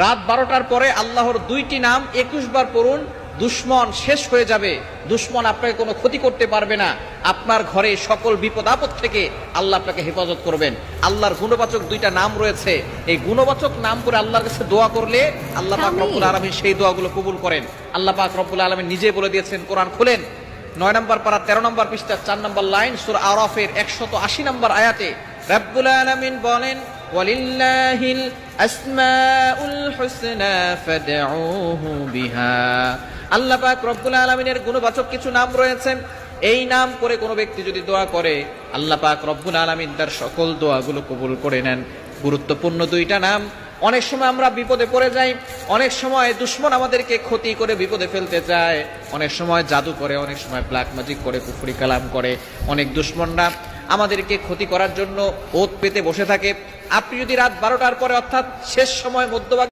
রাত 12টার পরে আল্লাহর 2টি নাম 21 বার পড়ুন, দুশমন শেষ হয়ে যাবে। দুশমন আপনাকে কোনো ক্ষতি করতে পারবে না। আপনার ঘরে সকল বিপদ আপদ থেকে আল্লাহ আপনাকে হেফাজত করবেন। আল্লাহর গুণবাচক 2টা নাম রয়েছে। এই গুণবাচক নাম করে আল্লাহর কাছে দোয়া করলে আল্লাহ পাক রব্বুল আলামিন সেই দোয়াগুলো কবুল করেন। আল্লাহ পাক রব্বুল আলামিন নিজে বলে দিয়েছেন, কোরআন খুলেন 9 নম্বর পারা 13 নম্বর পৃষ্ঠা 4 নম্বর লাইন, সূরা আরাফের 180 নম্বর আয়াতে রব্বুল আলামিন বলেন, ওয়ালিল্লাহিল আসমাউল হুসনা ফাদউহু বিহা। আল্লাহ পাক রব্বুল আলামিনের গুণবাচক কিছু নাম রয়েছে। এই নাম করে কোনো ব্যক্তি যদি দোয়া করে, আল্লাহ পাক রব্বুল আলামিন তার সকল দোয়াগুলো কবুল করে নেন। গুরুত্বপূর্ণ 2টা নাম। অনেক সময় আমরা বিপদে পড়ে যাই, অনেক সময় দুশমন আমাদেরকে ক্ষতি করে বিপদে ফেলতে চায়, অনেক সময় জাদু করে, অনেক সময় ব্ল্যাক ম্যাজিক করে, কুফরি কালাম করে। অনেক দুশমনরা আমাদেরকে ক্ষতি করার জন্য ওত পেতে বসে থাকে। আপনি যদি রাত 12টার পরে অর্থাৎ শেষ সময় মধ্যভাগ